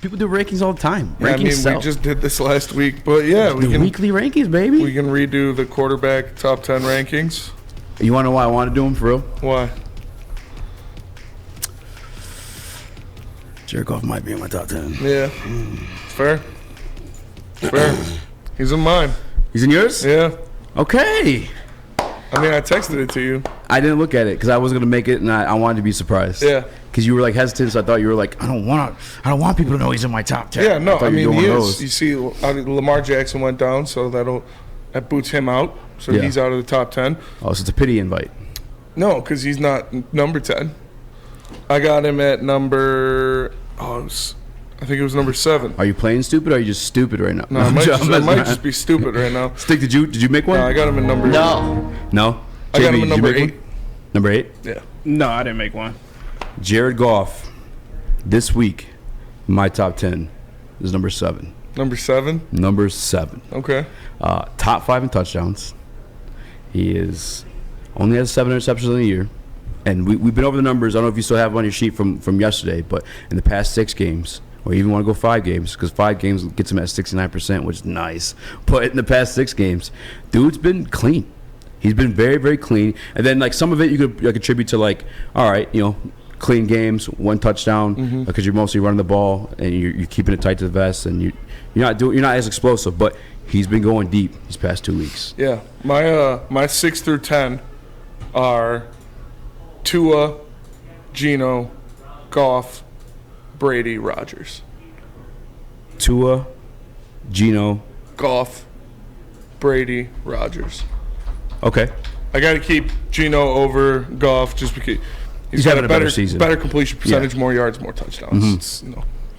People do rankings all the time. Yeah, Rankings we just did this last week, but yeah, the weekly rankings, baby. We can redo the quarterback top 10 rankings. You want to know why I want to do them for real? Why? Jared Goff might be in my top 10. Yeah, it's fair. It's fair. He's in mine. He's in yours? Yeah. Okay. I mean, I texted it to you. I didn't look at it because I was gonna make it, and I wanted to be surprised. Yeah. Because you were like hesitant, so I thought you were like, I don't want people to know he's in my top 10. Yeah, no, I mean he is. Those. You see, Lamar Jackson went down, so that boots him out. So he's out of the top 10. Oh, so it's a pity invite. No, because he's not number 10. I got him at number. I think it was number 7. Are you playing stupid or are you just stupid right now? No, I might just be stupid right now. Stick, did you make one? No, I got him in number. No? I got him in number 8. Number 8? Yeah. No, I didn't make one. Jared Goff, this week, my top 10 is number 7. Number 7? Number 7. Okay. Top 5 in touchdowns. He only has 7 interceptions in a year. And we've been over the numbers. I don't know if you still have it on your sheet from yesterday, but in the past 6 games, or even want to go 5 games, because 5 games gets him at 69%, which is nice. But in the past 6 games, dude's been clean. He's been very, very clean. And then, like, some of it you could attribute to, like, all right, clean games, 1 touchdown, because you're mostly running the ball and you're keeping it tight to the vest, and you're not as explosive. But he's been going deep these past 2 weeks. Yeah, my 6 through 10 are Tua, Geno, Goff, Brady, Rodgers. Tua, Geno, Goff, Brady, Rodgers. Okay. I got to keep Geno over Goff just because he's got having a better season, better completion percentage, more yards, more touchdowns.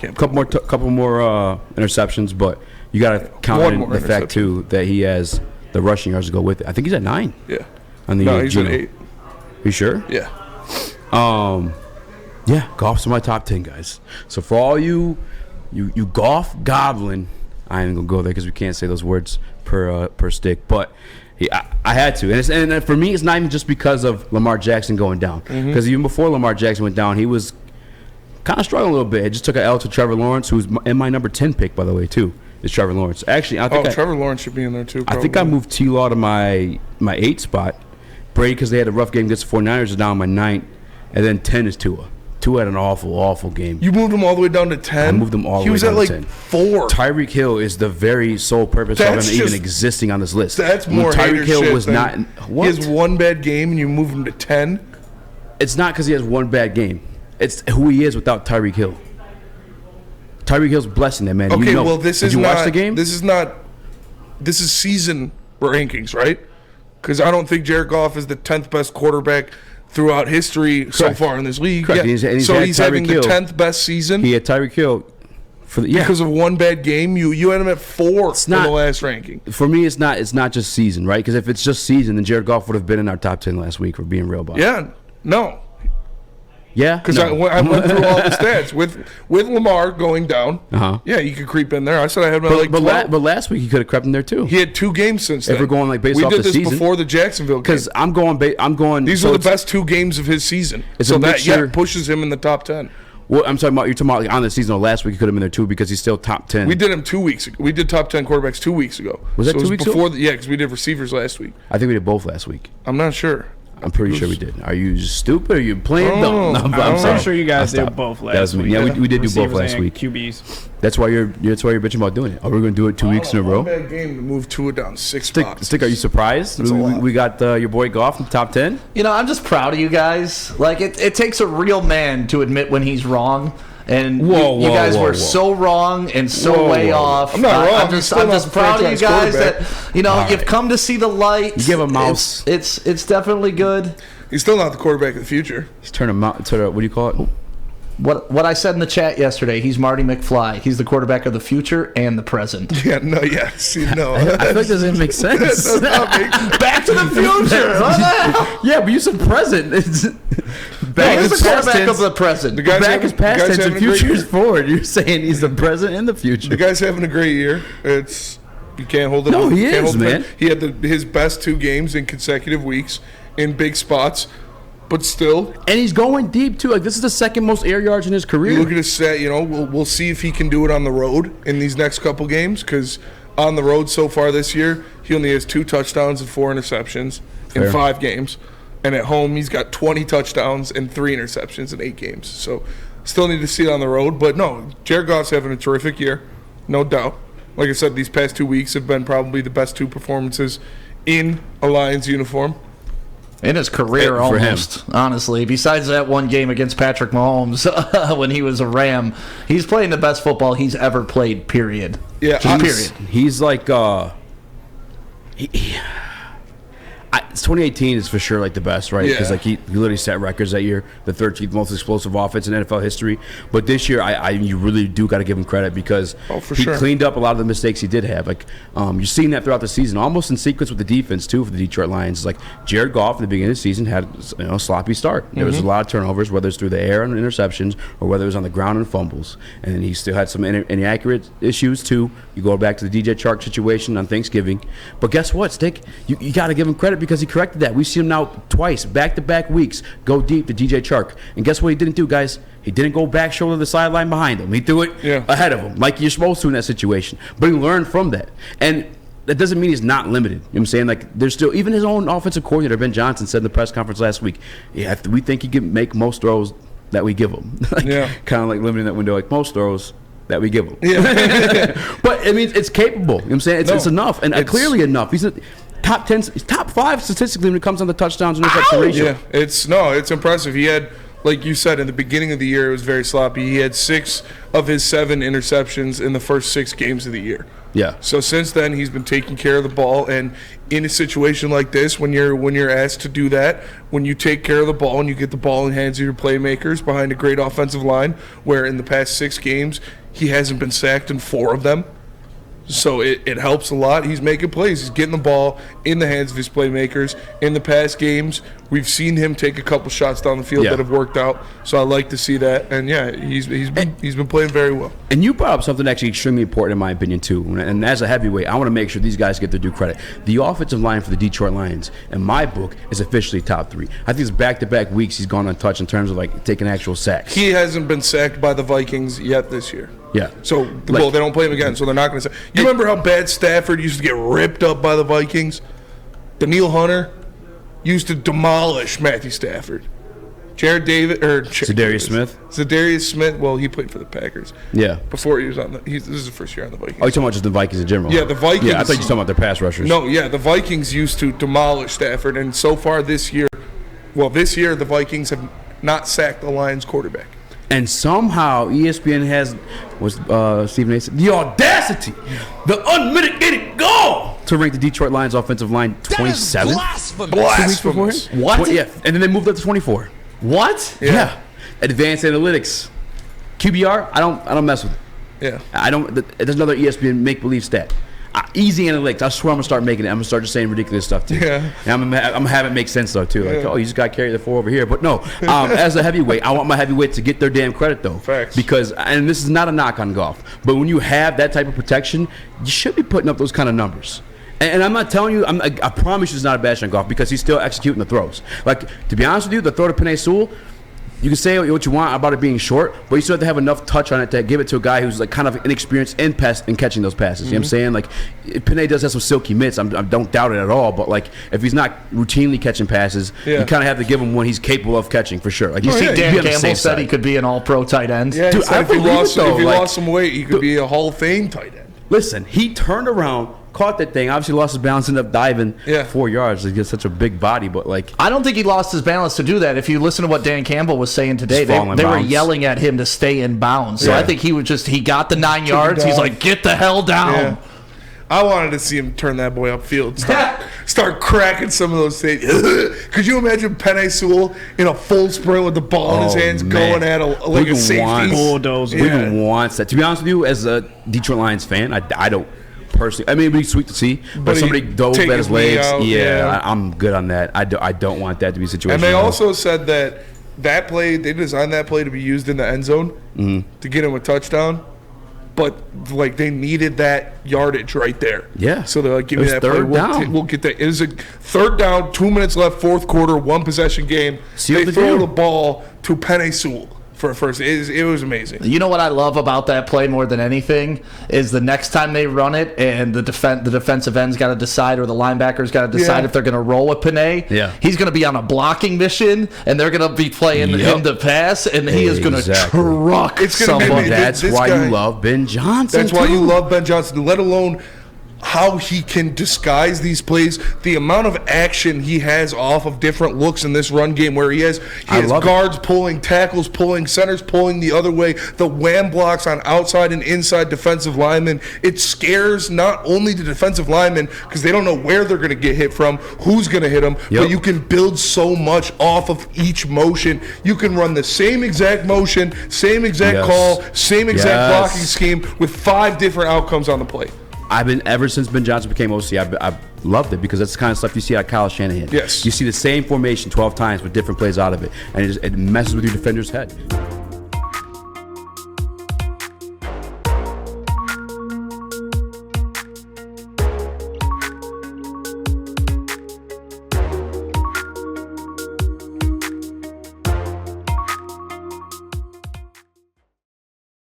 Couple more interceptions, but you got to count in the fact too that he has the rushing yards to go with it. I think he's at 9. Yeah. No, he's at 8. You sure? Yeah. Yeah, Goff's in my top 10, guys. So for all you Goff goblin, I ain't gonna go there because we can't say those words per stick, but. I had to, and for me, it's not even just because of Lamar Jackson going down. Because even before Lamar Jackson went down, he was kind of struggling a little bit. It just took an L to Trevor Lawrence, who's in my number 10 pick, by the way, too. Is Trevor Lawrence? Actually, I think Trevor Lawrence should be in there too. Probably. I think I moved T-Law to my 8 spot. Brady, because they had a rough game against the 49ers, is down my 9, and then 10 is Tua. Tua had an awful game. You moved him all the way down to 10? I moved him all the way down to 10. He was at like 4. Tyreek Hill is the very sole purpose of him even existing on this list. That's more Tyreek Hill was not. What? He has 1 bad game and you move him to 10? It's not because he has 1 bad game. It's who he is without Tyreek Hill. Tyreek Hill's blessing that man. Okay, well, this is Did you not, watch the game? This is season rankings, right? Because I don't think Jared Goff is the 10th best quarterback throughout history so far in this league. Correct. Yeah. He's so he's having the 10th best season. He had Tyreek Hill because of 1 bad game. You had him at 4 in the last ranking. For me, it's not just season, right? Because if it's just season, then Jared Goff would have been in our top 10 last week. For being real about it. Yeah, no. Yeah, because I went through all the stats with Lamar going down. Yeah, you could creep in there. I said I had him at like 12. But last week he could have crept in there too. He had 2 games since then. If we're going like based off the season, we did this before the Jacksonville game. Because I'm going. These are the best 2 games of his season. So that pushes him in the top 10. Well, you're talking about like on the season. Or last week he could have been there too because he's still top 10. We did him 2 weeks ago. We did top 10 quarterbacks 2 weeks ago. Was that 2 weeks ago? Yeah, because we did receivers last week. I think we did both last week. I'm not sure. I'm pretty sure we did. Are you stupid? Or are you playing? No, I'm pretty sure you guys did both last week. Yeah, we did do both last week. QBs. That's why you're bitching about doing it. Are we going to do it 2 weeks in a row? 1 bad game to move Tua down 6 spots. Stick, are you surprised? We got your boy Goff in the top 10. I'm just proud of you guys. Like it takes a real man to admit when he's wrong. And you guys were so wrong and so way off. I'm not wrong. I'm just proud of you guys that you've come to see the light. You give a mouse. It's definitely good. He's still not the quarterback of the future. He's turned him out to what do you call it? What I said in the chat yesterday, he's Marty McFly. He's the quarterback of the future and the present. Yeah, no, yeah. See, no. I feel like that doesn't make sense. Back to the future. Yeah, but you said present. Back is the quarterback of the present. The back is past tense and future is forward. You're saying he's the present and the future. The guy's having a great year. You can't hold it. No, he is, man. He had his best 2 games in consecutive weeks in big spots. but still. And he's going deep, too. Like, this is the second most air yards in his career. You look at his set, we'll see if he can do it on the road in these next couple games, because on the road so far this year, he only has 2 touchdowns and 4 interceptions in 5 games. And at home, he's got 20 touchdowns and 3 interceptions in 8 games. So still need to see it on the road. But no, Jared Goff's having a terrific year, no doubt. Like I said, these past 2 weeks have been probably the best 2 performances in a Lions uniform. In his career, almost, honestly. Besides that one game against Patrick Mahomes when he was a Ram, he's playing the best football he's ever played, period. Yeah, period. He's like, 2018 is for sure like the best, right? Because like he literally set records that year, the 13th most explosive offense in NFL history. But this year, you really do got to give him credit because he cleaned up a lot of the mistakes he did have. Like you're seeing that throughout the season, almost in sequence with the defense too for the Detroit Lions. Like Jared Goff in the beginning of the season had a sloppy start. There was a lot of turnovers, whether it's through the air and interceptions or whether it was on the ground and fumbles. And then he still had some inaccurate issues too. You go back to the DJ Chark situation on Thanksgiving. But guess what, Stick? You got to give him credit because he corrected that. We've seen him now twice, back-to-back weeks, go deep to DJ Chark. And guess what he didn't do, guys? He didn't go back shoulder the sideline behind him. He threw it ahead of him, like you're supposed to in that situation. But he learned from that. And that doesn't mean he's not limited. You know what I'm saying? Like, there's still, even his own offensive coordinator, Ben Johnson, said in the press conference last week, we think he can make most throws that we give him. Kind of like limiting that window, like most throws that we give him. But, I mean, it's capable. You know what I'm saying? It's enough. And clearly enough. He's top 10, top 5 statistically when it comes on the touchdowns and interception ratio. Yeah, it's impressive. He had, like you said, in the beginning of the year, it was very sloppy. He had 6 of his 7 interceptions in the first 6 games of the year. Yeah. So since then, he's been taking care of the ball, and in a situation like this, when you're asked to do that, when you take care of the ball and you get the ball in the hands of your playmakers behind a great offensive line, where in the past 6 games he hasn't been sacked in 4 of them. So it helps a lot. He's making plays. He's getting the ball in the hands of his playmakers. In the past games, we've seen him take a couple shots down the field that have worked out. So I like to see that. And he's been playing very well. And you brought up something actually extremely important in my opinion too. And as a heavyweight, I want to make sure these guys get their due credit. The offensive line for the Detroit Lions, in my book, is officially top 3. I think it's back-to-back weeks he's gone untouched in terms of like taking actual sacks. He hasn't been sacked by the Vikings yet this year. Yeah. So, they don't play him again, so they're not going to say. You remember how bad Stafford used to get ripped up by the Vikings? Daniil Hunter used to demolish Matthew Stafford. Zadarius Smith. Well, he played for the Packers. Yeah. Before he was on this is his first year on the Vikings. Oh, you're talking about just the Vikings in general? Yeah, the Vikings. Yeah, I thought you were talking about their pass rushers. No, the Vikings used to demolish Stafford, and so far this year, the Vikings have not sacked the Lions quarterback. And somehow ESPN has, Stephen A. said, the audacity, the unmitigated gall to rank the Detroit Lions offensive line 27. Blasphemous. What? Yeah, and then they moved up to 24. What? Yeah. Advanced analytics, QBR. I don't mess with it. Yeah. There's another ESPN make believe stat. Easy analytics. I swear I'm gonna start making it. I'm gonna start just saying ridiculous stuff too. Yeah. And I'm gonna have it make sense though too. Like, you just got to carry the 4 over here. But no, as a heavyweight, I want my heavyweight to get their damn credit though. Facts. Because, and this is not a knock on Goff, but when you have that type of protection, you should be putting up those kind of numbers. And I'm not telling you, I promise you it's not a bash on Goff because he's still executing the throws. Like, to be honest with you, the throw to Penei Sewell, you can say what you want about it being short, but you still have to have enough touch on it to give it to a guy who's like kind of inexperienced in catching those passes. You know what I'm saying? Like, Penei does have some silky mitts. I don't doubt it at all. But like, if he's not routinely catching passes, you kind of have to give him one he's capable of catching for sure. Like, you see, Dan Campbell said he could be an All-Pro tight end. Yeah, dude, if he lost some weight, he could be a Hall of Fame tight end. Listen, he turned around, caught that thing, obviously lost his balance, ended up diving 4 yards. He gets such a big body, but like, I don't think he lost his balance to do that. If you listen to what Dan Campbell was saying today, they were yelling at him to stay in bounds. So I think he got the 9 yards. He's like, get the hell down. Yeah. I wanted to see him turn that boy upfield, start cracking some of those things. Could you imagine Penei Sewell in a full sprint with the ball in his hands, going at a safety? Bulldozer. Who wants that? To be honest with you, as a Detroit Lions fan, I don't personally. I mean, it'd be sweet to see, but somebody dove at his legs. I'm good on that. I don't want that to be a situation. And they also said that play, they designed that play to be used in the end zone to get him a touchdown. but like they needed that yardage right there. Yeah. So they're like, give It me was that third play. down. We'll get that. It was a third down, 2 minutes left, fourth quarter, one possession game. Sealed They the throw deal. the ball to Penei Sewell for a first. It was amazing. You know what I love about that play more than anything is the next time they run it and the defensive end's got to decide, or the linebacker's got to decide if they're going to roll with Penei. Yeah. He's going to be on a blocking mission, and they're going to be playing him to pass, and he is going to truck It's gonna someone. be- That's this why guy- you love Ben Johnson. That's why too. you love Ben Johnson, let alone how he can disguise these plays, the amount of action he has off of different looks in this run game where he has love it. guards pulling, tackles pulling, centers pulling the other way, the wham blocks on outside and inside defensive linemen. It scares not only the defensive linemen because they don't know where they're going to get hit from, who's going to hit them, Yep. but you can build so much off of each motion. You can run the same exact motion, same exact Yes. call, same exact Yes. blocking scheme with 5 different outcomes on the play. I've been, ever since Ben Johnson became OC, I've loved it because that's the kind of stuff you see out of Kyle Shanahan. Yes. You see the same formation 12 times with different plays out of it, and it messes with your defender's head.